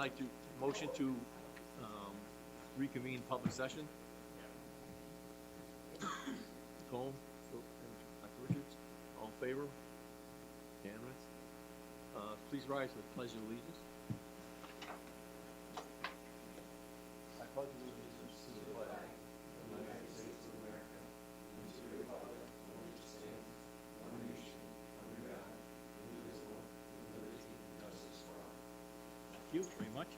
like to motion to reconvene public session. Cole, Dr. Richards, all in favor? Unanimous. Please rise for the pledge of allegiance. I pledge allegiance to the flag of the United States of America and to the republic for which it stands, one nation, under God, indivisible, with liberty and justice for all. Thank you very much.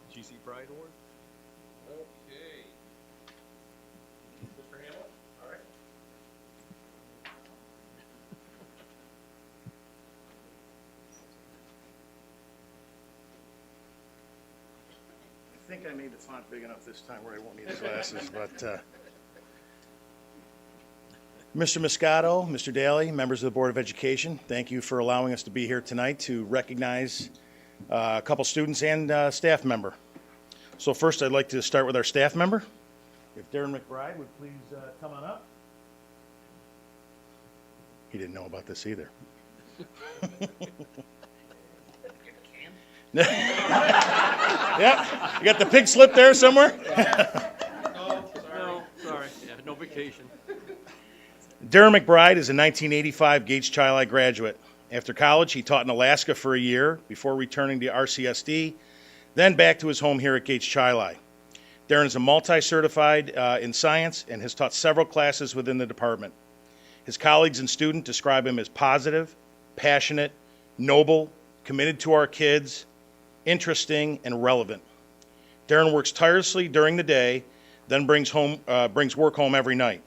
GC Pride Award. Okay. Mr. Hamlin, all right. I think I made the font big enough this time where I won't need the glasses, but Mr. Moscato, Mr. Daly, members of the Board of Education, thank you for allowing us to be here tonight to recognize a couple students and staff member. So first, I'd like to start with our staff member. If Darren McBride would please come on up. He didn't know about this either. Yeah, you got the pig slip there somewhere? No, sorry. Yeah, no vacation. Darren McBride is a 1985 Gates Chili graduate. After college, he taught in Alaska for a year before returning to RCSD, then back to his home here at Gates Chili. Darren is a multi-certified in science and has taught several classes within the department. His colleagues and students describe him as positive, passionate, noble, committed to our kids, interesting, and relevant. Darren works tirelessly during the day, then brings work home every night.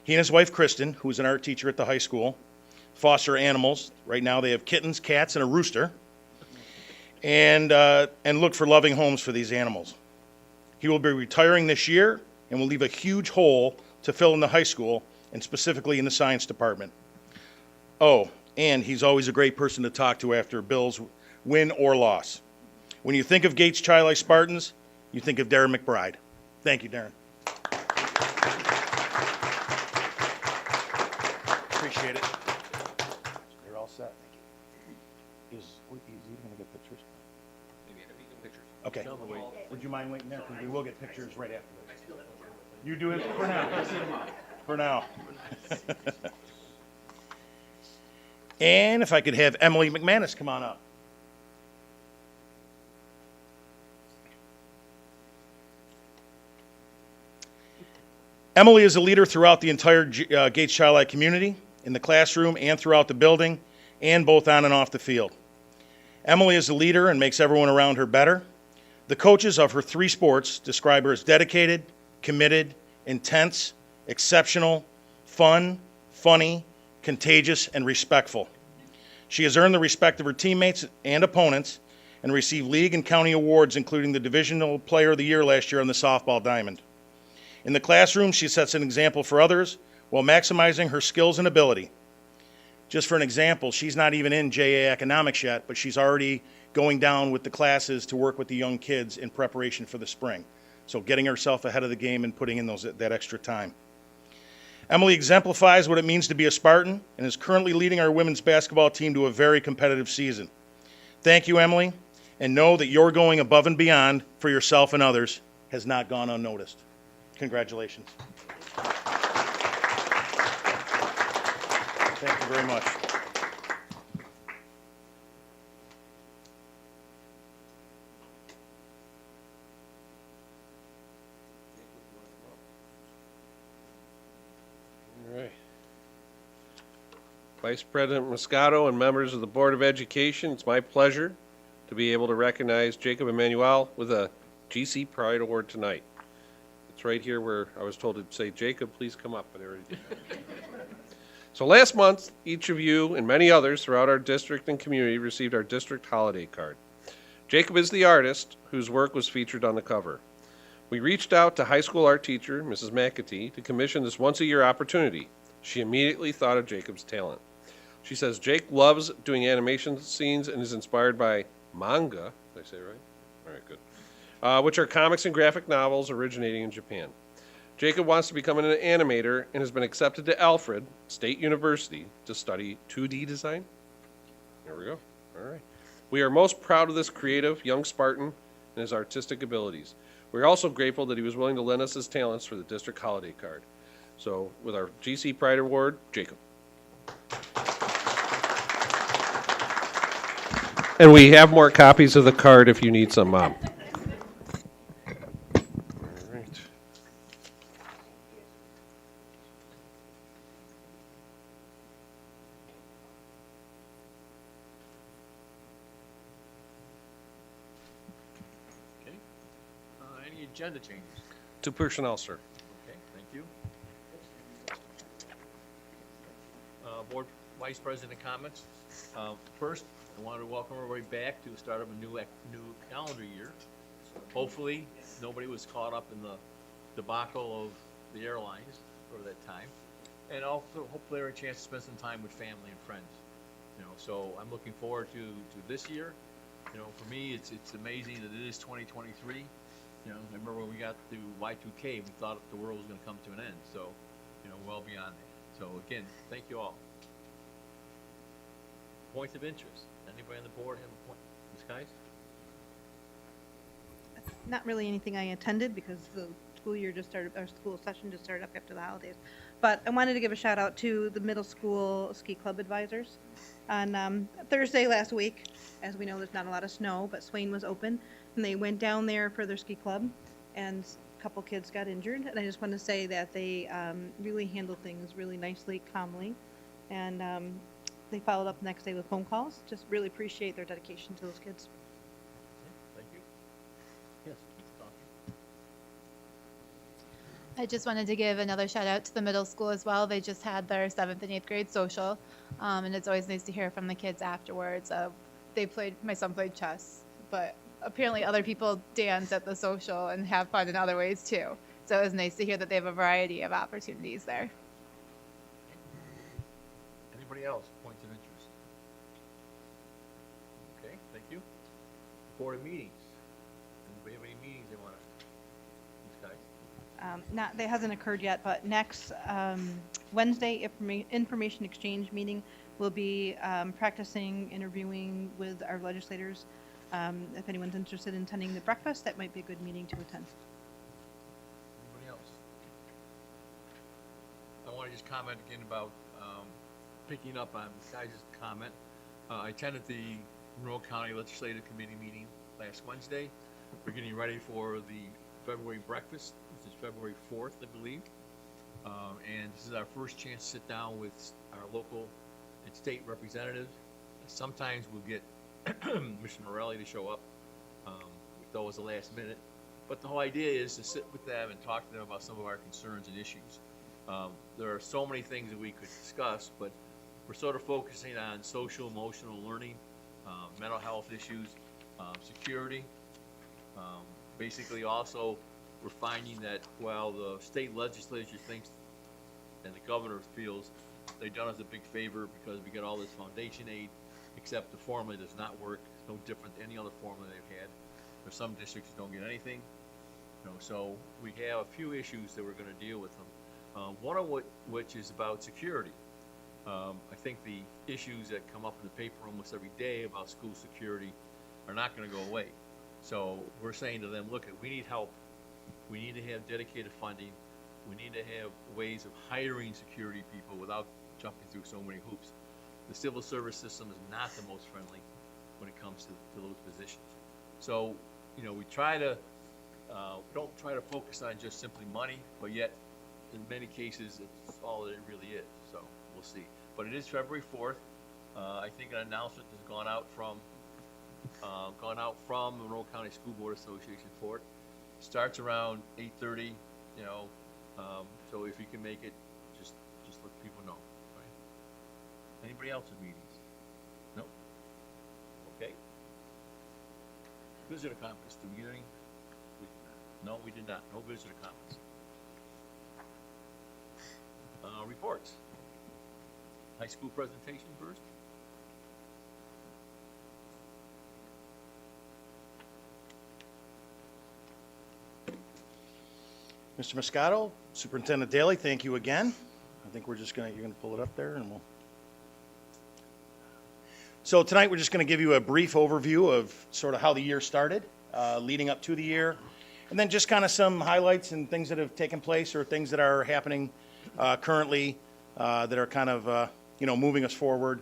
He and his wife, Kristen, who is an art teacher at the high school, foster animals. Right now they have kittens, cats, and a rooster, and look for loving homes for these animals. He will be retiring this year and will leave a huge hole to fill in the high school, and specifically in the science department. Oh, and he's always a great person to talk to after Bills win or loss. When you think of Gates Chili Spartans, you think of Darren McBride. Thank you, Darren. Appreciate it. You're all set. Thank you. Is he going to get pictures? Maybe I can pictures. Okay. Tell them to wait. Would you mind waiting there? Because we will get pictures right after this. You do it for now. For now. And if I could have Emily McManus come on up. Emily is a leader throughout the entire Gates Chili community, in the classroom and throughout the building, and both on and off the field. Emily is a leader and makes everyone around her better. The coaches of her three sports describe her as dedicated, committed, intense, exceptional, fun, funny, contagious, and respectful. She has earned the respect of her teammates and opponents and received league and county awards, including the Divisional Player of the Year last year on the softball diamond. In the classroom, she sets an example for others while maximizing her skills and ability. Just for an example, she's not even in JA Economics yet, but she's already going down with the classes to work with the young kids in preparation for the spring. So getting herself ahead of the game and putting in that extra time. Emily exemplifies what it means to be a Spartan and is currently leading our women's basketball team to a very competitive season. Thank you, Emily, and know that your going above and beyond for yourself and others has not gone unnoticed. Congratulations. Thank you very much. All right. Vice President Moscato and members of the Board of Education, it's my pleasure to be able to recognize Jacob Emmanuel with a GC Pride Award tonight. It's right here where I was told to say, Jacob, please come up, but I already did. So last month, each of you and many others throughout our district and community received our district holiday card. Jacob is the artist whose work was featured on the cover. We reached out to high school art teacher, Mrs. McAtee, to commission this once-a-year opportunity. She immediately thought of Jacob's talent. She says Jake loves doing animation scenes and is inspired by manga. Did I say it right? All right, good. Which are comics and graphic novels originating in Japan. Jacob wants to become an animator and has been accepted to Alfred State University to study 2D design. There we go. All right. We are most proud of this creative young Spartan and his artistic abilities. We're also grateful that he was willing to lend us his talents for the district holiday card. So with our GC Pride Award, Jacob. And we have more copies of the card if you need some, Mom. All right. Okay. Any agenda changes? To personnel, sir. Okay, thank you. Board Vice President comments. First, I wanted to welcome everybody back to the start of a new calendar year. Hopefully, nobody was caught up in the debacle of the airlines for that time. And also, hopefully, there a chance to spend some time with family and friends. So I'm looking forward to this year. For me, it's amazing that it is 2023. I remember when we got to Y2K, we thought the world was going to come to an end. So, well beyond that. So again, thank you all. Points of interest. Anybody on the board have a point? Ms. Geis? Not really anything I attended because the school year just started, our school session just started up after the holidays. But I wanted to give a shout out to the middle school ski club advisors. On Thursday last week, as we know, there's not a lot of snow, but Swain was open, and they went down there for their ski club, and a couple kids got injured. And I just want to say that they really handled things really nicely, calmly, and they followed up the next day with phone calls. Just really appreciate their dedication to those kids. Thank you. Yes, Ms. Coffey. I just wanted to give another shout out to the middle school as well. They just had their 7th and 8th grade social, and it's always nice to hear from the kids afterwards. My son played chess, but apparently other people dance at the social and have fun in other ways too. So it was nice to hear that they have a variety of opportunities there. Anybody else? Points of interest? Okay, thank you. Board meetings. Anybody have any meetings they want to? Ms. Geis? That hasn't occurred yet, but next Wednesday information exchange meeting will be practicing interviewing with our legislators. If anyone's interested in attending the breakfast, that might be a good meeting to attend. Anybody else? I want to just comment again about picking up on Ms. Geis' comment. I attended the Monroe County Legislative Committee meeting last Wednesday. We're getting ready for the February breakfast, which is February 4th, I believe. And this is our first chance to sit down with our local and state representatives. Sometimes we'll get Mr. Morelli to show up. We thought it was the last minute. But the whole idea is to sit with them and talk to them about some of our concerns and issues. There are so many things that we could discuss, but we're sort of focusing on social, emotional learning, mental health issues, security. Basically also, we're finding that while the state legislature thinks and the governor feels they've done us a big favor because we get all this foundation aid, except the formula does not work. It's no different than any other formula they've had. There's some districts that don't get anything. So we have a few issues that we're going to deal with them. One of which is about security. I think the issues that come up in the paper almost every day about school security are not going to go away. So we're saying to them, look, we need help. We need to have dedicated funding. We need to have ways of hiring security people without jumping through so many hoops. The civil service system is not the most friendly when it comes to those positions. So, we try to, don't try to focus on just simply money, but yet in many cases, it's all that it really is. So we'll see. But it is February 4th. I think an announcement has gone out from Monroe County School Board Association for it. Starts around 8:30. So if you can make it, just let people know. Right? Anybody else in meetings? No. Okay. Visitor comments. Did we get any? No, we did not. No visitor comments. Reports. High school presentation first. Mr. Moscato, Superintendent Daley, thank you again. I think we're just you're gonna pull it up there and we'll. So tonight, we're just gonna give you a brief overview of sort of how the year started, leading up to the year, and then just kind of some highlights and things that have taken place or things that are happening currently that are kind of, moving us forward,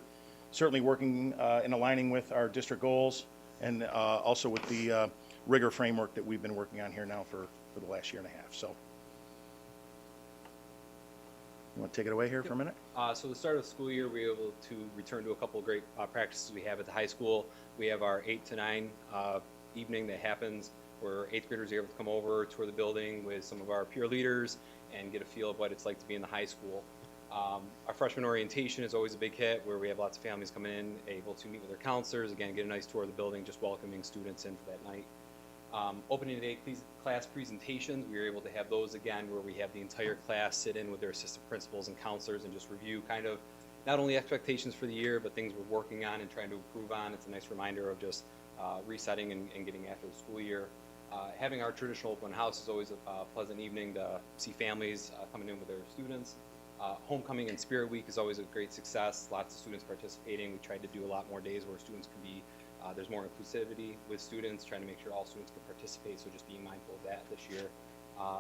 certainly working and aligning with our district goals and also with the rigor framework that we've been working on here now for the last year and a half. So you want to take it away here for a minute? So the start of the school year, we were able to return to a couple of great practices we have at the high school. We have our 8 to 9 evening that happens where 8th graders are able to come over, tour the building with some of our peer leaders, and get a feel of what it's like to be in the high school. Our freshman orientation is always a big hit, where we have lots of families coming in, able to meet with their counselors, again, get a nice tour of the building, just welcoming students in for that night. Opening day class presentations, we were able to have those again, where we have the entire class sit in with their assistant principals and counselors and just review kind of not only expectations for the year, but things we're working on and trying to improve on. It's a nice reminder of just resetting and getting after the school year. Having our traditional open house is always a pleasant evening to see families coming in with their students. Homecoming and Spirit Week is always a great success. Lots of students participating. We tried to do a lot more days where students can be, there's more inclusivity with students, trying to make sure all students can participate, so just being mindful of that this year.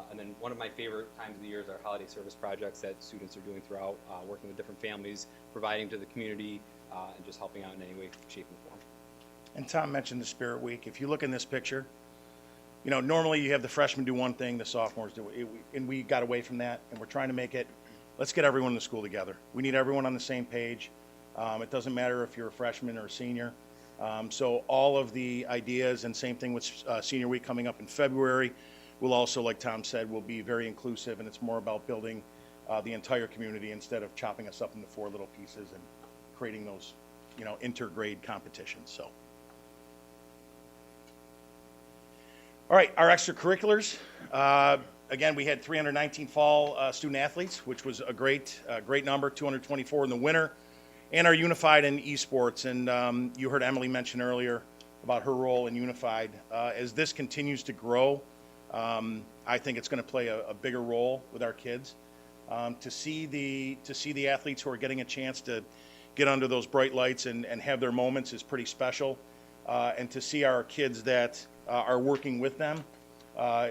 And then one of my favorite times of the year is our holiday service projects that students are doing throughout, working with different families, providing to the community, and just helping out in any way, shape, and form. And Tom mentioned the Spirit Week. If you look in this picture, normally you have the freshmen do one thing, the sophomores do it, and we got away from that, and we're trying to make it, let's get everyone in the school together. We need everyone on the same page. It doesn't matter if you're a freshman or a senior. So all of the ideas, and same thing with Senior Week coming up in February, will also, like Tom said, will be very inclusive, and it's more about building the entire community instead of chopping us up into 4 little pieces and creating those, intergrade competitions. So. All right, our extracurriculars. Again, we had 319 fall student athletes, which was a great number, 224 in the winter, and our Unified and esports. And you heard Emily mention earlier about her role in Unified. As this continues to grow, I think it's going to play a bigger role with our kids. To see the athletes who are getting a chance to get under those bright lights and have their moments is pretty special. And to see our kids that are working with them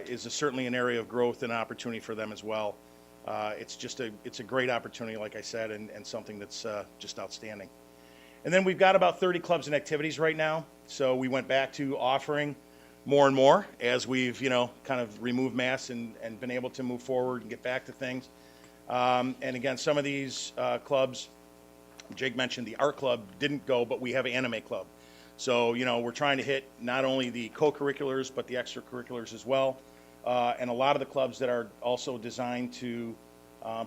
is certainly an area of growth and opportunity for them as well. It's a great opportunity, like I said, and something that's just outstanding. And then we've got about 30 clubs and activities right now. So we went back to offering more and more as we've, kind of removed masks and been able to move forward and get back to things. And again, some of these clubs, Jake mentioned the art club didn't go, but we have an anime club. So, we're trying to hit not only the co-curriculars, but the extracurriculars as well. And a lot of the clubs that are also designed to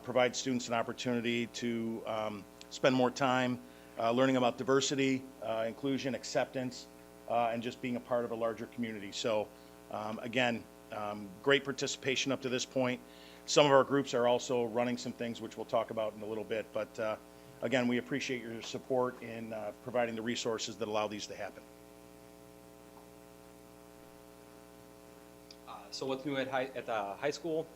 provide students an opportunity to spend more time learning about diversity, inclusion, acceptance, and just being a part of a larger community. So, again, great participation up to this point. Some of our groups are also running some things, which we'll talk about in a little bit. But again, we appreciate your support in providing the resources that allow these to happen. So what's new at the high school?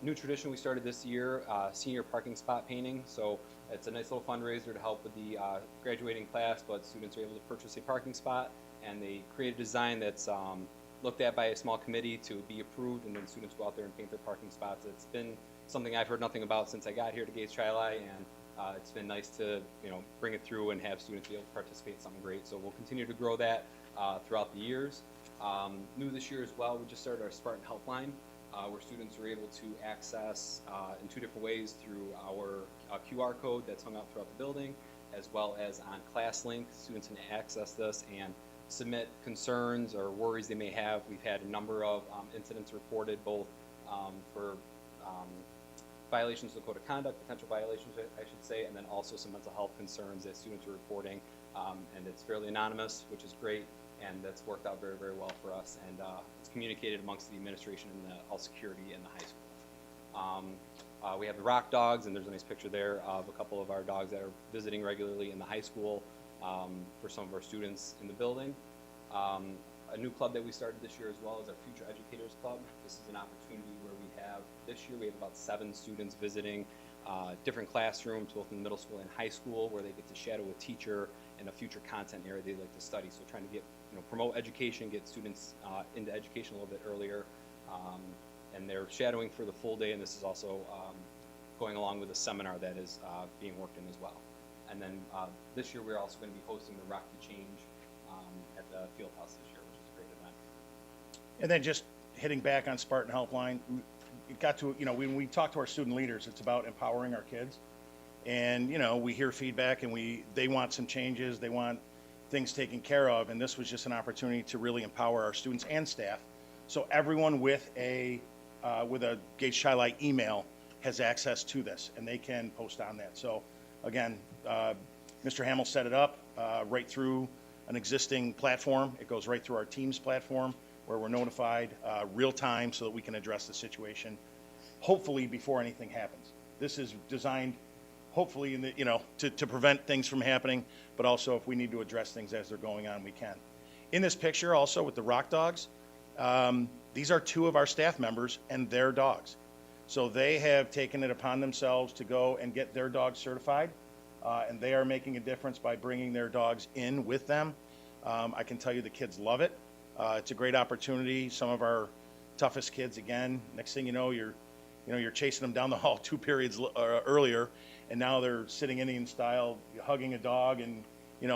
New tradition we started this year, senior parking spot painting. So it's a nice little fundraiser to help with the graduating class, but students are able to purchase a parking spot, and they create a design that's looked at by a small committee to be approved, and then students go out there and paint their parking spots. It's been something I've heard nothing about since I got here to Gates Tri-Li, and it's been nice to bring it through and have students be able to participate in something great. So we'll continue to grow that throughout the years. New this year as well, we just started our Spartan Helpline, where students are able to access in 2 different ways through our QR code that's hung out throughout the building, as well as on ClassLink. Students can access this and submit concerns or worries they may have. We've had a number of incidents reported, both for violations of the code of conduct, potential violations, I should say, and then also some mental health concerns that students are reporting. And it's fairly anonymous, which is great, and that's worked out very, very well for us. And it's communicated amongst the administration and all security in the high school. We have the rock dogs, and there's a nice picture there of a couple of our dogs that are visiting regularly in the high school for some of our students in the building. A new club that we started this year as well is our Future Educators Club. This is an opportunity where we have, this year we have about 7 students visiting different classrooms, both in middle school and high school, where they get to shadow a teacher in a future content area they like to study. So trying to get, promote education, get students into education a little bit earlier. And they're shadowing for the full day, and this is also going along with a seminar that is being worked in as well. And then this year we're also going to be hosting the Rock to Change at the field house this year, which is a great event. And then just hitting back on Spartan Helpline, it got to, when we talk to our student leaders, it's about empowering our kids. And, we hear feedback and they want some changes, they want things taken care of, and this was just an opportunity to really empower our students and staff. So everyone with a Gates Chi-Li email has access to this, and they can post on that. So again, Mr. Hamill set it up right through an existing platform. It goes right through our Teams platform, where we're notified real time so that we can address the situation, hopefully before anything happens. This is designed, hopefully, to prevent things from happening, but also if we need to address things as they're going on, we can. In this picture, also with the rock dogs, these are 2 of our staff members and their dogs. So they have taken it upon themselves to go and get their dogs certified, and they are making a difference by bringing their dogs in with them. I can tell you the kids love it. It's a great opportunity. Some of our toughest kids, again, next thing you know, you're chasing them down the hall 2 periods earlier, and now they're sitting Indian style, hugging a dog, and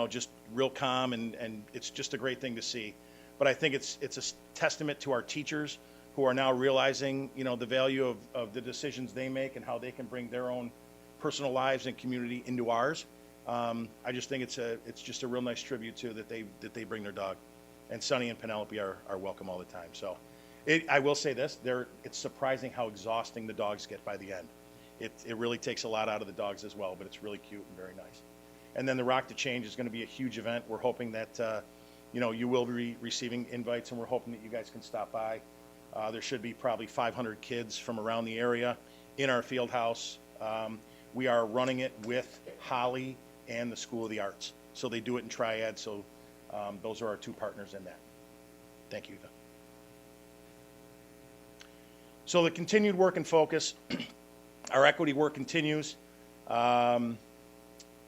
just real calm, and it's just a great thing to see. But I think it's a testament to our teachers who are now realizing, the value of the decisions they make and how they can bring their own personal lives and community into ours. I just think it's just a real nice tribute to that they bring their dog. And Sonny and Penelope are welcome all the time. So I will say this, it's surprising how exhausting the dogs get by the end. It really takes a lot out of the dogs as well, but it's really cute and very nice. And then the Rock to Change is going to be a huge event. We're hoping that you will be receiving invites, and we're hoping that you guys can stop by. There should be probably 500 kids from around the area in our field house. We are running it with Holly and the School of the Arts. So they do it in triad, so those are our 2 partners in that. Thank you, Eva. So the continued work and focus, our equity work continues. And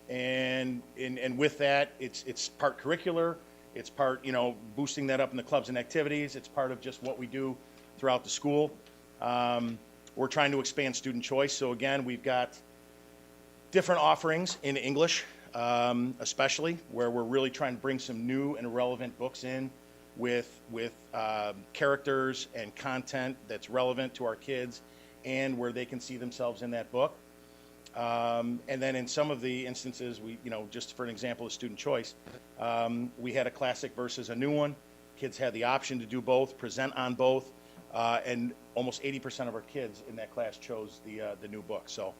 with that, it's part curricular, it's part, boosting that up in the clubs and activities, it's part of just what we do throughout the school. We're trying to expand student choice, so again, we've got different offerings in English, especially, where we're really trying to bring some new and relevant books in with characters and content that's relevant to our kids and where they can see themselves in that book. And then in some of the instances, just for an example of student choice, we had a classic versus a new one. Kids had the option to do both, present on both, and almost 80% of our kids in that class chose the new book. So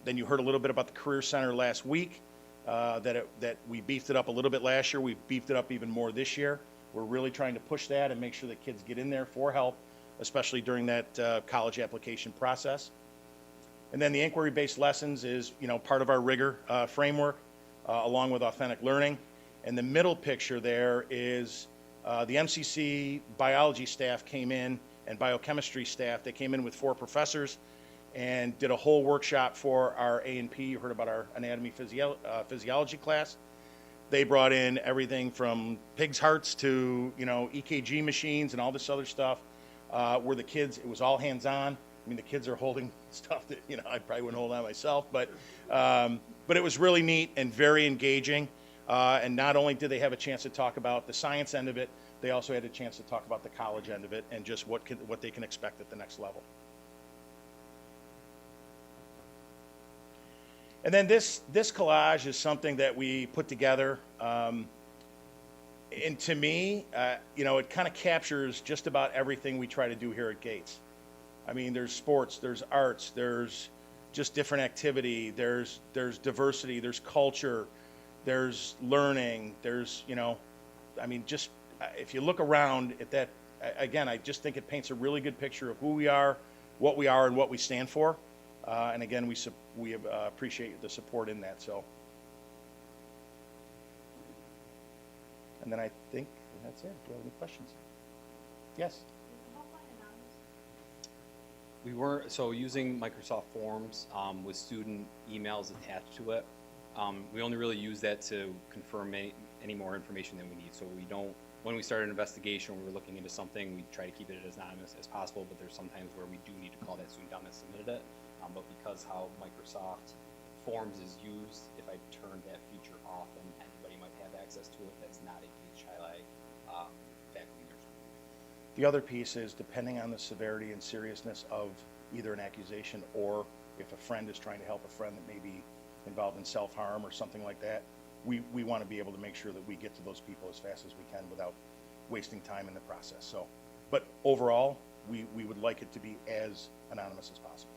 then you heard a little bit about the Career Center last week, that we beefed it up a little bit last year. We've beefed it up even more this year. We're really trying to push that and make sure that kids get in there for help, especially during that college application process. And then the inquiry-based lessons is, part of our rigor framework, along with authentic learning. And the middle picture there is the MCC biology staff came in, and biochemistry staff. They came in with 4 professors and did a whole workshop for our A&P. You heard about our anatomy physiology class. They brought in everything from pig's hearts to, EKG machines and all this other stuff, where the kids, it was all hands-on. I mean, the kids are holding stuff that, I probably wouldn't hold on myself, but it was really neat and very engaging. And not only did they have a chance to talk about the science end of it, they also had a chance to talk about the college end of it and just what they can expect at the next level. And then this collage is something that we put together. And to me, it kind of captures just about everything we try to do here at Gates. I mean, there's sports, there's arts, there's just different activity, there's diversity, there's culture, there's learning, there's, just if you look around at that, again, I just think it paints a really good picture of who we are, and what we stand for. And again, we appreciate the support in that. So, and then I think that's it. Do you have any questions? Yes. We were, so using Microsoft Forms with student emails attached to it, we only really use that to confirm any more information than we need. So we don't, when we start an investigation, when we're looking into something, we try to keep it as anonymous as possible, but there's sometimes where we do need to call that student down that submitted it. But because how Microsoft Forms is used, if I turn that feature off, then anybody might have access to it that's not a Gates Chi faculty or something. The other piece is depending on the severity and seriousness of either an accusation or if a friend is trying to help a friend that may be involved in self-harm or something like that, we want to be able to make sure that we get to those people as fast as we can without wasting time in the process. So, but overall, we would like it to be as anonymous as possible.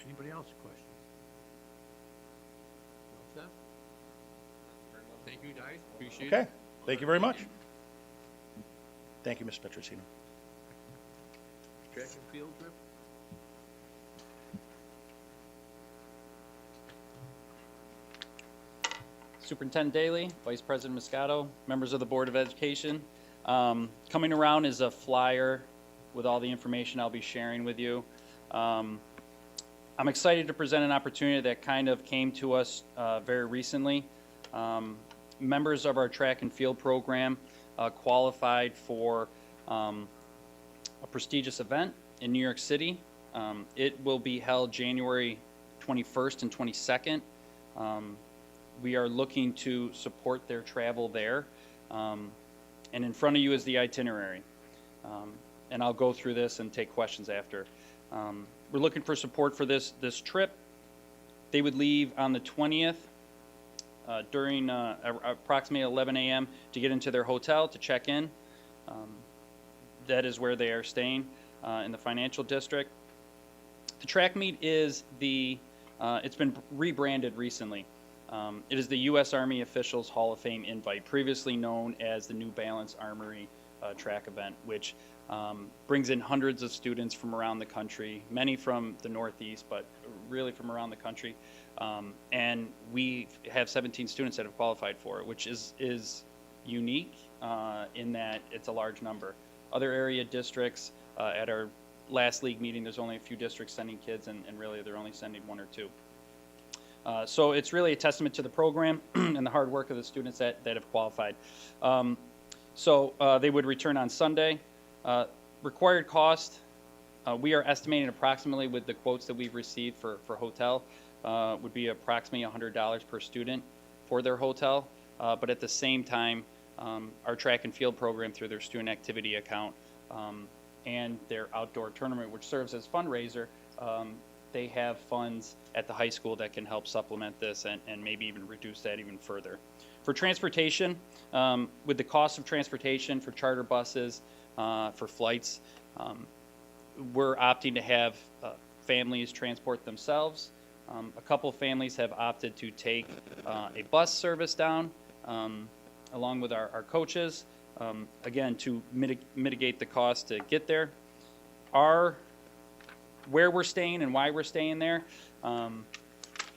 Anybody else questions? No, Seth? Thank you, guys. Appreciate it. Okay, thank you very much. Thank you, Ms. Petrosino. Track and field trip? Superintendent Daly, Vice President Moscato, members of the Board of Education. Coming around is a flyer with all the information I'll be sharing with you. I'm excited to present an opportunity that kind of came to us very recently. Members of our track and field program qualified for a prestigious event in New York City. It will be held January 21st and 22nd. We are looking to support their travel there. And in front of you is the itinerary. And I'll go through this and take questions after. We're looking for support for this trip. They would leave on the 20th during approximately 11 a.m. to get into their hotel to check in. That is where they are staying in the financial district. The track meet is it's been rebranded recently. It is the U.S. Army Officials Hall of Fame invite, previously known as the New Balance Armory track event, which brings in hundreds of students from around the country, many from the Northeast, but really from around the country. And we have 17 students that have qualified for it, which is unique in that it's a large number. Other area districts, at our last league meeting, there's only a few districts sending kids, and really they're only sending one or two. So it's really a testament to the program and the hard work of the students that have qualified. So they would return on Sunday. Required cost, we are estimating approximately with the quotes that we've received for hotel, would be approximately $100 per student for their hotel. But at the same time, our track and field program through their student activity account and their outdoor tournament, which serves as fundraiser, they have funds at the high school that can help supplement this and maybe even reduce that even further. For transportation, with the cost of transportation for charter buses, for flights, we're opting to have families transport themselves. A couple families have opted to take a bus service down along with our coaches, again, to mitigate the cost to get there. Where we're staying and why we're staying there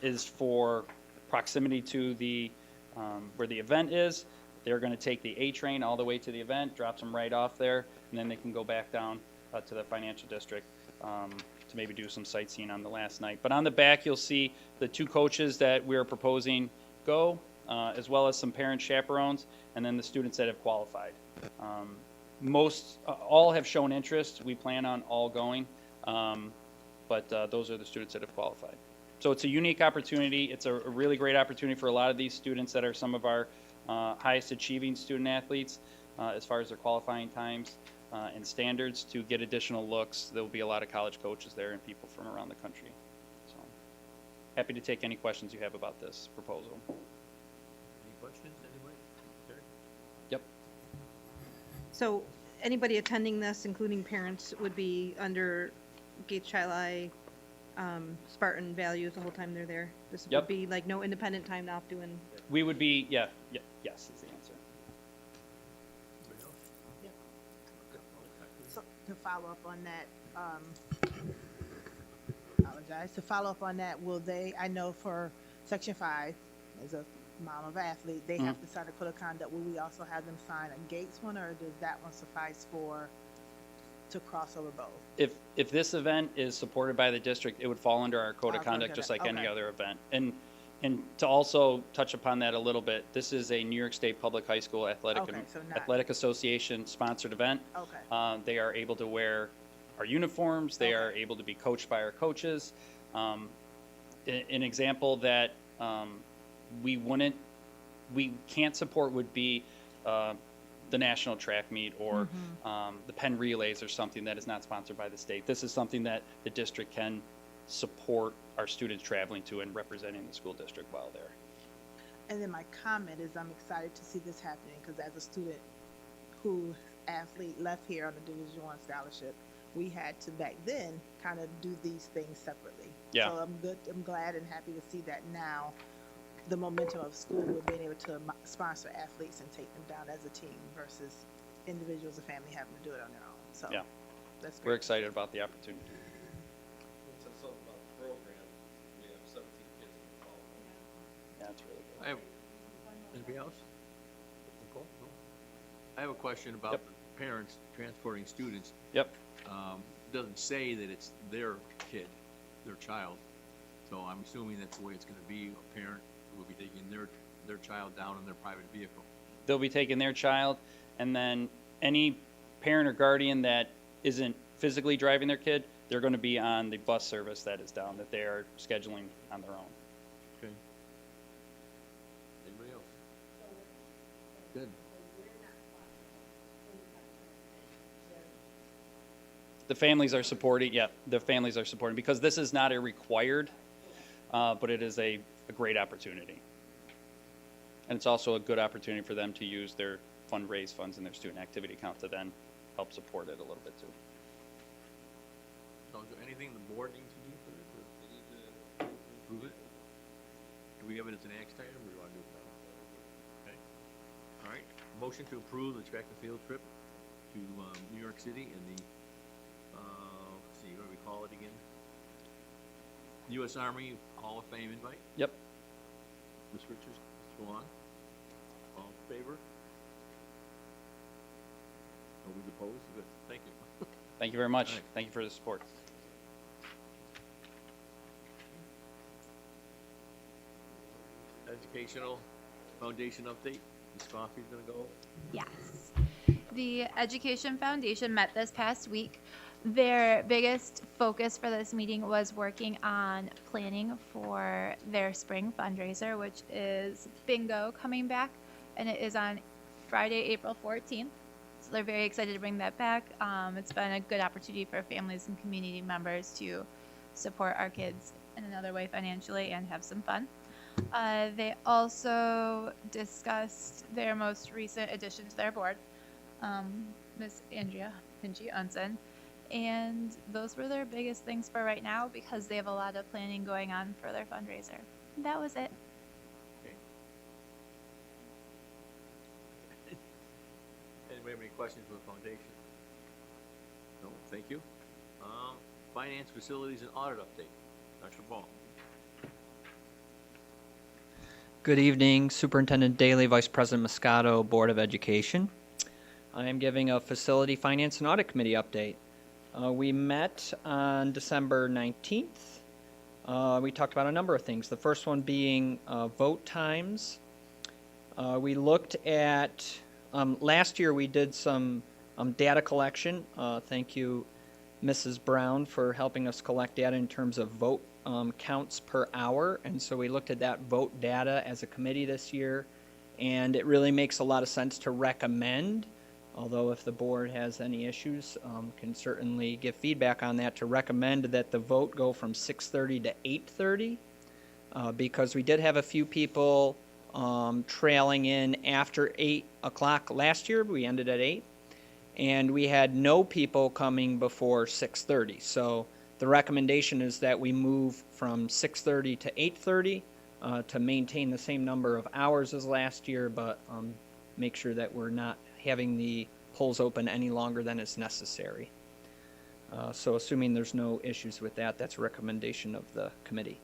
is for proximity to the where the event is. They're going to take the A train all the way to the event, drops them right off there, and then they can go back down to the financial district to maybe do some sightseeing on the last night. But on the back, you'll see the two coaches that we're proposing go, as well as some parent chaperones, and then the students that have qualified. All have shown interest. We plan on all going. But those are the students that have qualified. So it's a unique opportunity. It's a really great opportunity for a lot of these students that are some of our highest achieving student athletes as far as their qualifying times and standards to get additional looks. There will be a lot of college coaches there and people from around the country. So happy to take any questions you have about this proposal. Any questions, anybody? Terry? Yep. So anybody attending this, including parents, would be under Gates Chi Spartan values the whole time they're there? This Yep. would be like no independent time off doing. We would be, yes is the answer. Anybody else? So, to follow up on that, apologize, to follow up on that, will they, I know for Section 5, as a mom of athlete, they have to sign a code of conduct. Will we also have them sign a Gates one, or does that one suffice for to cross over both? If this event is supported by the district, it would fall under our code of Our code of conduct, just like conduct, any okay. other event. And to also touch upon that a little bit, this is a New York State Public High School Okay, so not- Athletic Association sponsored event. Okay. They are able to wear our uniforms. They are Okay. able to be coached by our coaches. An example that we can't support would be the national track meet or the Penn relays or something that is not sponsored by the state. This is something that the district can support our students traveling to and representing the school district while there. And then my comment is I'm excited to see this happening because as a student who athlete left here on a Division I scholarship, we had to back then kind of do these things separately. Yeah. So I'm glad and happy to see that now the momentum of school with being able to sponsor athletes and take them down as a team versus individuals or family having to do it on their own. So Yeah. that's We're great. excited about the opportunity. Said something about the program, we have 17 kids involved. That's really good. I have, anybody else? Nicole? No? I have a question about Yep. the parents transporting students. Yep. Doesn't say that it's their kid, their child. So I'm assuming that's the way it's gonna be. A parent will be taking their child down in their private vehicle. They'll be taking their child, and then any parent or guardian that isn't physically driving their kid, they're going to be on the bus service that is down, that they are scheduling on their own. Okay. Anybody else? Good. The families are supporting, yeah, the families are supporting, because this is not a required, but it is a great opportunity. And it's also a good opportunity for them to use their fundraise funds in their student activity account to then help support it a little bit too. So is there anything the board needs to do for this, or they need to approve it? Do we have it as an action item, or do you wanna do it now? Okay. All right, motion to approve the track and field trip to, New York City and the, let's see, what do we call it again? US Army Hall of Fame invite, Yep. Ms. Richards, Mr. Long, all in favor? Nobody's opposed, good, thank you. Thank you very much. All right. Thank you for the support. Educational Foundation update, Ms. Coffey's gonna go. Yes. The Education Foundation met this past week. Their biggest focus for this meeting was working on planning for their spring fundraiser, which is bingo coming back, and it is on Friday, April 14th. So they're very excited to bring that back. It's been a good opportunity for families and community members to support our kids in another way financially and have some fun. They also discussed their most recent addition to their board, Miss Andrea Pinchi-Unson. And those were their biggest things for right now because they have a lot of planning going on for their fundraiser. That was it. Anybody have any questions for the foundation? No, thank you. Finance, facilities, and audit update. Dr. Ball. Good evening, Superintendent Daley, Vice President Moscato, Board of Education. I am giving a Facility Finance and Audit Committee update. We met on December 19th. We talked about a number of things. The first one being vote times. We looked at, last year we did some data collection. Thank you, Mrs. Brown, for helping us collect data in terms of vote counts per hour. And so we looked at that vote data as a committee this year. And it really makes a lot of sense to recommend, although if the board has any issues, can certainly give feedback on that, to recommend that the vote go from 6:30 to 8:30, because we did have a few people trailing in after 8 o'clock last year. We ended at 8, and we had no people coming before 6:30. So the recommendation is that we move from 6:30 to 8:30 to maintain the same number of hours as last year, but make sure that we're not having the polls open any longer than is necessary. So assuming there's no issues with that, that's a recommendation of the committee.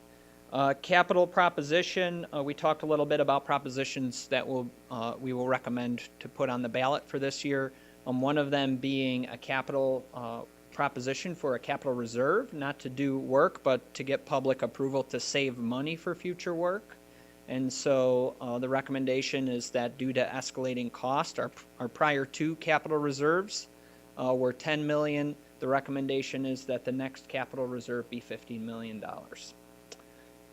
Capital proposition, we talked a little bit about propositions that we will recommend to put on the ballot for this year. One of them being a capital proposition for a capital reserve, not to do work, but to get public approval to save money for future work. And so the recommendation is that due to escalating cost, our prior two capital reserves were 10 million. The recommendation is that the next capital reserve be $15 million.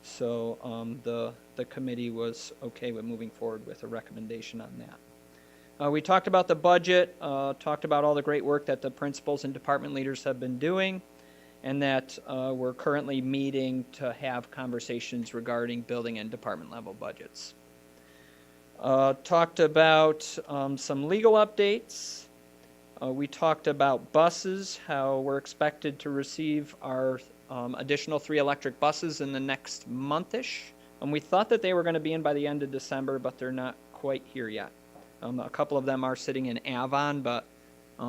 So the committee was okay with moving forward with a recommendation on that. We talked about the budget, talked about all the great work that the principals and department leaders have been doing, and that we're currently meeting to have conversations regarding building and department level budgets. Talked about some legal updates. We talked about buses, how we're expected to receive our additional 3 electric buses in the next month-ish. And we thought that they were going to be in by the end of December, but they're not quite here yet. A couple of them are sitting in Avon, but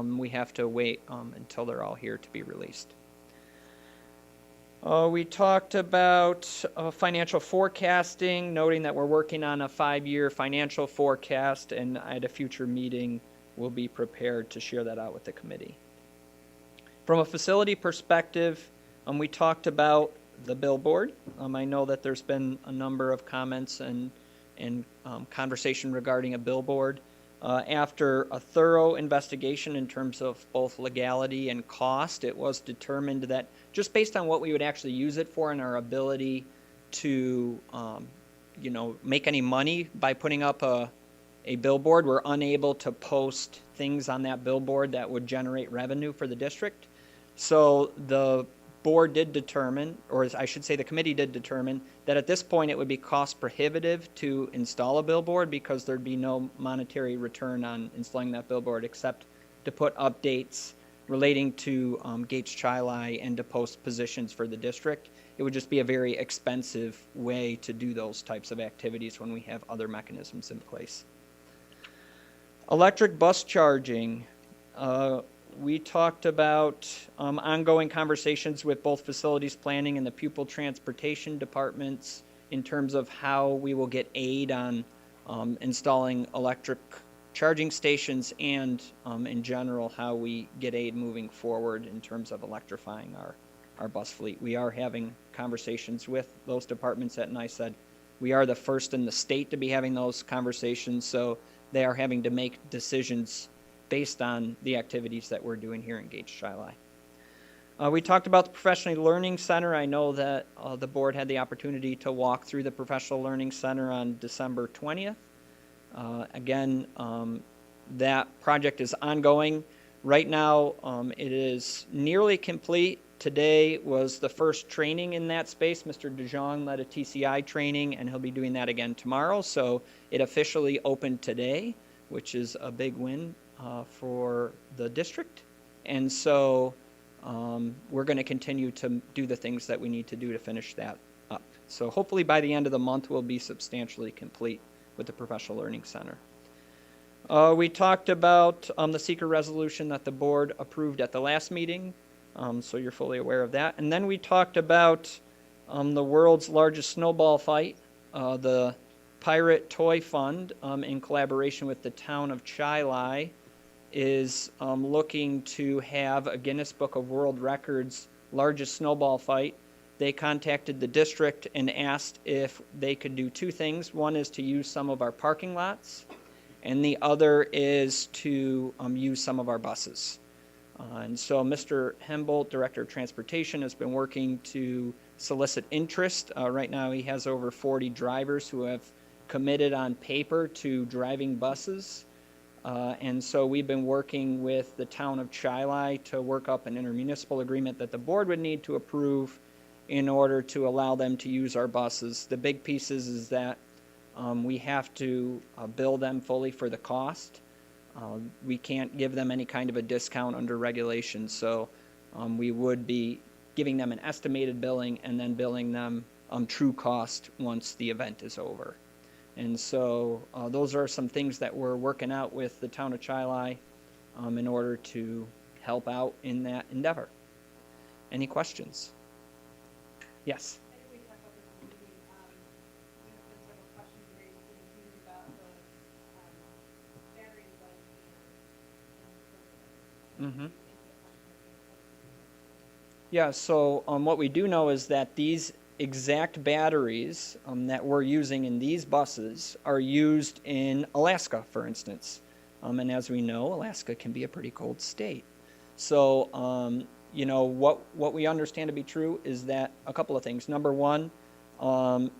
we have to wait until they're all here to be released. We talked about financial forecasting, noting that we're working on a 5-year financial forecast, and at a future meeting, we'll be prepared to share that out with the committee. From a facility perspective, we talked about the billboard. I know that there's been a number of comments and conversation regarding a billboard. After a thorough investigation in terms of both legality and cost, it was determined that just based on what we would actually use it for and our ability to, make any money by putting up a billboard, we're unable to post things on that billboard that would generate revenue for the district. So the board did determine, or I should say the committee did determine, that at this point it would be cost prohibitive to install a billboard because there'd be no monetary return on installing that billboard except to put updates relating to Gates Chili and to post positions for the district. It would just be a very expensive way to do those types of activities when we have other mechanisms in place. Electric bus charging. We talked about ongoing conversations with both facilities planning and the pupil transportation departments in terms of how we will get aid on installing electric charging stations and in general how we get aid moving forward in terms of electrifying our bus fleet. We are having conversations with those departments at NICED. We are the first in the state to be having those conversations, so they are having to make decisions based on the activities that we're doing here in Gates Chili. We talked about the Professional Learning Center. I know that the board had the opportunity to walk through the Professional Learning Center on December 20th. Again, that project is ongoing. Right now, it is nearly complete. Today was the first training in that space. Mr. DeJong led a TCI training, and he'll be doing that again tomorrow. So it officially opened today, which is a big win for the district. And so we're going to continue to do the things that we need to do to finish that up. So hopefully by the end of the month, we'll be substantially complete with the Professional Learning Center. We talked about the seeker resolution that the board approved at the last meeting, so you're fully aware of that. And then we talked about the world's largest snowball fight, the Pirate Toy Fund, in collaboration with the town of Chili, is looking to have a Guinness Book of World Records largest snowball fight. They contacted the district and asked if they could do 2 things. One is to use some of our parking lots, and the other is to use some of our buses. And so Mr. Hembolt, Director of Transportation, has been working to solicit interest. Right now he has over 40 drivers who have committed on paper to driving buses. And so we've been working with the town of Chili to work up an intermunicipal agreement that the board would need to approve in order to allow them to use our buses. The big pieces is that we have to bill them fully for the cost. We can't give them any kind of a discount under regulations, so we would be giving them an estimated billing and then billing them true cost once the event is over. And so those are some things that we're working out with the town of Chili in order to help out in that endeavor. Any questions? Yes. I think we talked about this in the meeting. There's been several questions raised in the community about the battery life and Yeah, so what we do know is that these exact batteries that we're using in these buses are used in Alaska, for instance. And as we know, Alaska can be a pretty cold state. So, what we understand to be true is that a couple of things. Number one,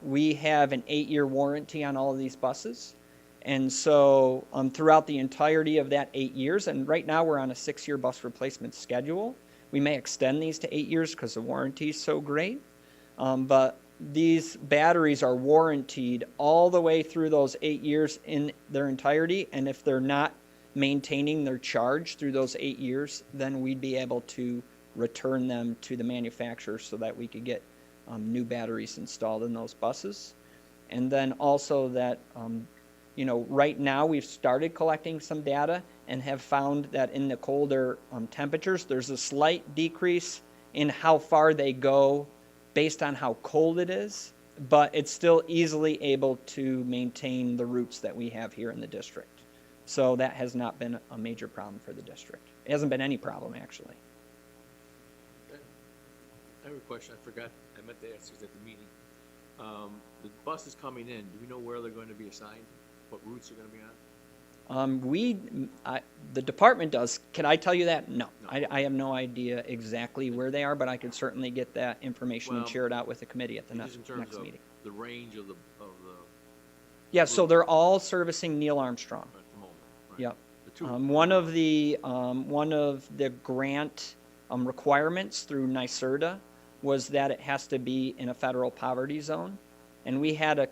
we have an 8-year warranty on all of these buses. And so throughout the entirety of that 8 years, and right now we're on a 6-year bus replacement schedule. We may extend these to 8 years because the warranty is so great. But these batteries are warranted all the way through those 8 years in their entirety. And if they're not maintaining their charge through those 8 years, then we'd be able to return them to the manufacturer so that we could get new batteries installed in those buses. And then also that, right now we've started collecting some data and have found that in the colder temperatures, there's a slight decrease in how far they go based on how cold it is, but it's still easily able to maintain the routes that we have here in the district. So that has not been a major problem for the district. It hasn't been any problem, actually. I have a question, I forgot, I meant to ask this at the meeting. The buses coming in, do we know where they're going to be assigned? What routes they're gonna be on? The department does. Can I tell you that? No. No. I have no idea exactly where they are, but I could certainly get that information and Well, share it out with the committee at the Just in terms next of meeting. the range of the Yeah, so they're all servicing Neil Armstrong. at the moment, right? Yep. The two. One of the grant requirements through NYSERDA was that it has to be in a federal poverty zone, and we had a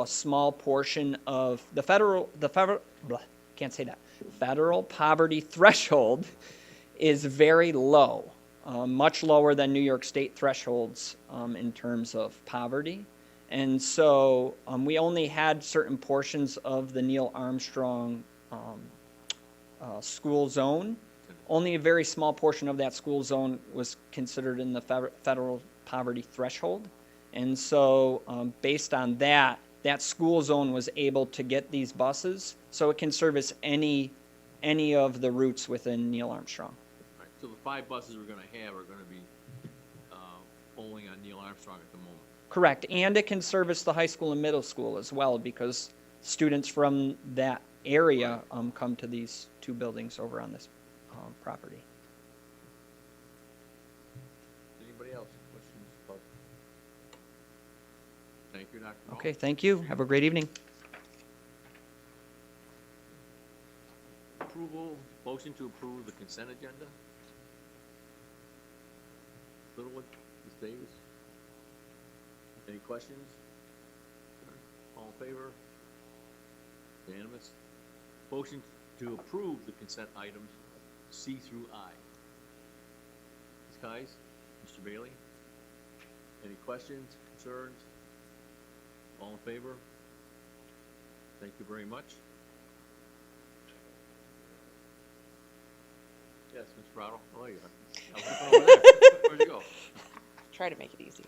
small portion of the federal can't say that. Federal poverty threshold is very low, much lower than New York State thresholds in terms of poverty. And so we only had certain portions of the Neil Armstrong school zone. Only a very small portion of that school zone was considered in the federal poverty threshold. And so based on that, that school zone was able to get these buses, so it can service any of the routes within Neil Armstrong. Right, so the 5 buses we're gonna have are gonna be only on Neil Armstrong at the moment. Correct, and it can service the high school and middle school as well, because students from that area come to these 2 buildings over on this property. Anybody else? Questions about? Thank you, Dr. Ball. Okay, thank you. Have a great evening. Motion to approve the consent agenda? Littlewood, Ms. Davis? Any questions? All in favor? Unanimous? Motion to approve the consent items C through I. Ms. Kais? Mr. Bailey? Any questions, concerns? All in favor? Thank you very much. Yes, Ms. Brotto, oh, you are. I was looking over there. Where'd you go? Try to make it easy.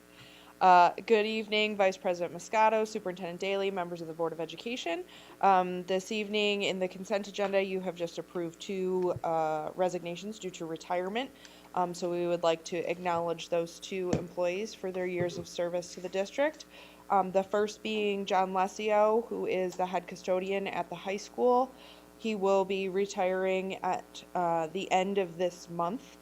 Good evening, Vice President Moscato, Superintendent Daly, members of the Board of Education. This evening in the consent agenda, you have just approved 2 resignations due to retirement. So we would like to acknowledge those 2 employees for their years of service to the district. The first being John Lesio, who is the head custodian at the high school. He will be retiring at the end of this month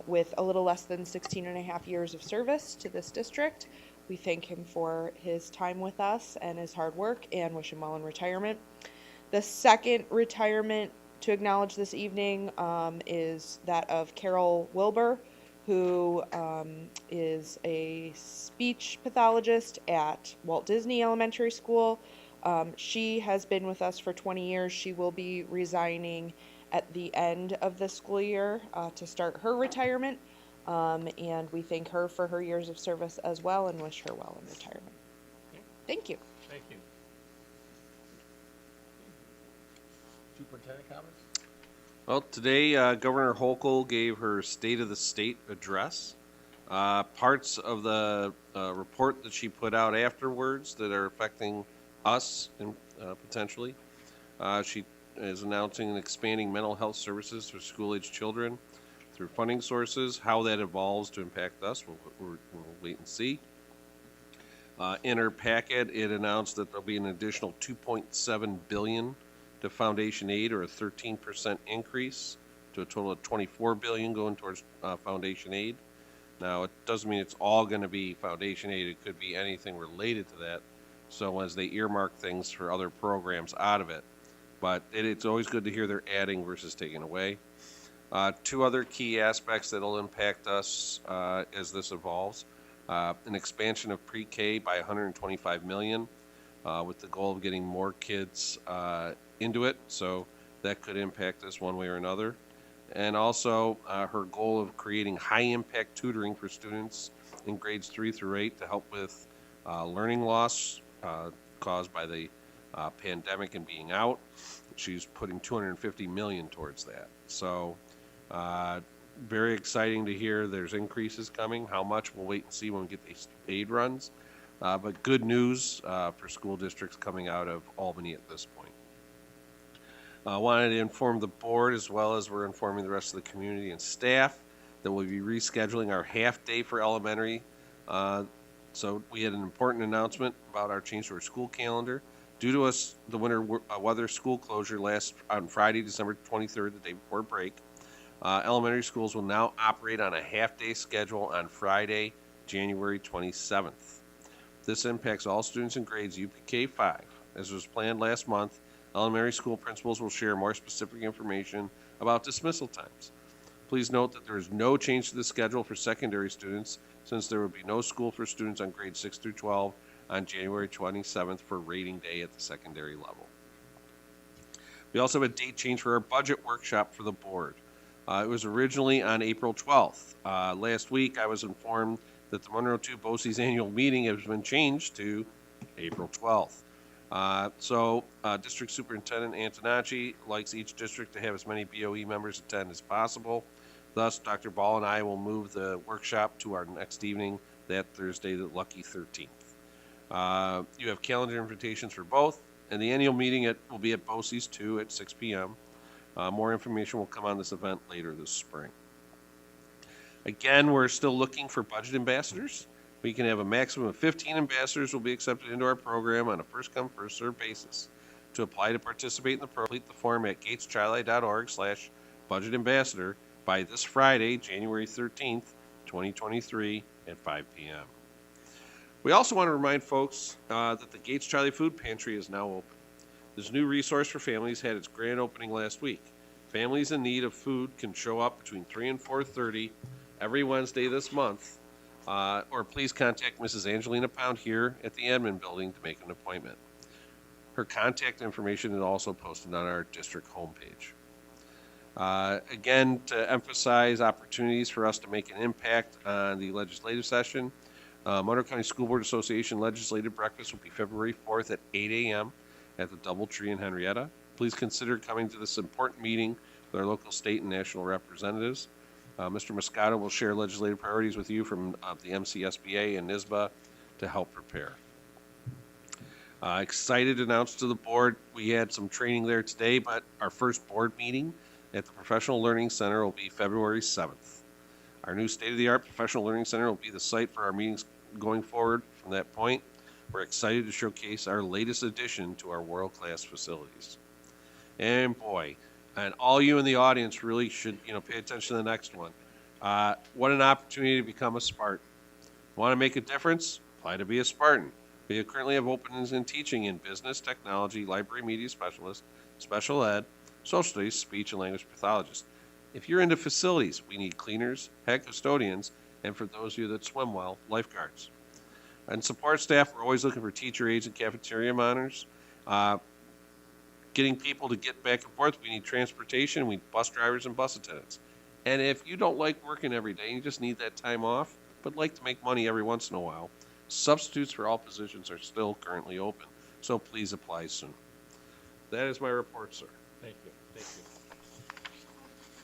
with a little less than 16 and a half years of service to this district. We thank him for his time with us and his hard work and wish him well in retirement. The second retirement to acknowledge this evening is that of Carol Wilbur, who is a speech pathologist at Walt Disney Elementary School. She has been with us for 20 years. She will be resigning at the end of the school year to start her retirement. And we thank her for her years of service as well and wish her well in retirement. Thank you. Thank you. Superintendent comments? Well, today Governor Hochul gave her State of the State address. Parts of the report that she put out afterwards that are affecting us potentially. She is announcing and expanding mental health services for school-age children through funding sources. How that evolves to impact us, we'll wait and see. In her packet, it announced that there'll be an additional $2.7 billion to foundation aid, or a 13% increase, to a total of $24 billion going towards foundation aid. Now, it doesn't mean it's all going to be foundation aid. It could be anything related to that. So as they earmark things for other programs out of it, but it's always good to hear they're adding versus taking away. Two other key aspects that'll impact us as this evolves. An expansion of pre-K by $125 million, with the goal of getting more kids into it. So that could impact us one way or another. And also her goal of creating high-impact tutoring for students in grades 3 through 8 to help with learning loss caused by the pandemic and being out. She's putting $250 million towards that. So very exciting to hear there's increases coming. How much, we'll wait and see when we get these aid runs. But good news for school districts coming out of Albany at this point. I wanted to inform the board, as well as we're informing the rest of the community and staff, that we'll be rescheduling our half-day for elementary. So we had an important announcement about our change to our school calendar. Due to the winter weather school closure on Friday, December 23rd, the day before break, elementary schools will now operate on a half-day schedule on Friday, January 27th. This impacts all students in grades UPK 5. As was planned last month, elementary school principals will share more specific information about dismissal times. Please note that there is no change to the schedule for secondary students, since there will be no school for students on grades 6 through 12 on January 27th for rating day at the secondary level. We also have a date change for our budget workshop for the board. It was originally on April 12th. Last week, I was informed that the Monroe 2 BOCES annual meeting has been changed to April 12th. District Superintendent Antonacci likes each district to have as many BOE members attend as possible. Thus, Dr. Ball and I will move the workshop to our next evening, that Thursday, the lucky 13th. You have calendar invitations for both, and the annual meeting will be at BOCES 2 at 6 p.m. More information will come on this event later this spring. Again, we're still looking for budget ambassadors. We can have a maximum of 15 ambassadors will be accepted into our program on a first-come, first-served basis. To apply to participate in the program, complete the form at gateschild.org/budgetambassador by this Friday, January 13th, 2023 at 5 p.m. We also want to remind folks that the Gates Charlie Food Pantry is now open. This new resource for families had its grand opening last week. Families in need of food can show up between 3 and 4:30 every Wednesday this month, or please contact Mrs. Angelina Pound here at the admin building to make an appointment. Her contact information is also posted on our district homepage. Again, to emphasize opportunities for us to make an impact on the legislative session, Monroe County School Board Association Legislative Breakfast will be February 4th at 8 a.m. at the Doubletree in Henrietta. Please consider coming to this important meeting with our local, state, and national representatives. Mr. Moscato will share legislative priorities with you from the MCSBA and NISBA to help prepare. Excited to announce to the board, we had some training there today, but our first board meeting at the Professional Learning Center will be February 7th. Our new state-of-the-art Professional Learning Center will be the site for our meetings going forward from that point. We're excited to showcase our latest addition to our world-class facilities. And boy, and all you in the audience really should, pay attention to the next one. What an opportunity to become a Spartan. Want to make a difference? Apply to be a Spartan. We currently have openings in teaching in business, technology, library media specialist, special ed, social studies, speech and language pathologist. If you're into facilities, we need cleaners, head custodians, and for those of you that swim well, lifeguards. And support staff, we're always looking for teacher aides and cafeteria monitors. Getting people to get back and forth, we need transportation, we need bus drivers and bus attendants. And if you don't like working every day, you just need that time off, but like to make money every once in a while, substitutes for all positions are still currently open, so please apply soon. That is my report, sir. Thank you.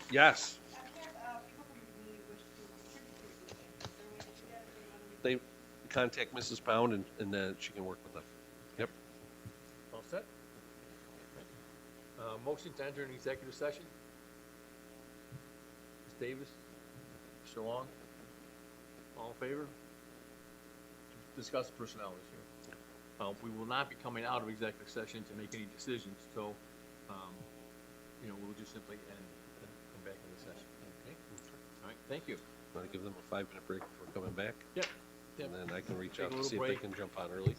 Yes. They contact Mrs. Pound and she can work with them. Yep. All set? a motion to enter an executive session? Ms. Davis? Mr. Long? All in favor? To discuss personnel issue. We will not be coming out of executive session to make any decisions, so, we'll just simply end and come back in the session, okay? All right, thank you. Want to give them a 5-minute break before coming back? Yep. And then I can reach Take out a to little see if they break. can jump on early.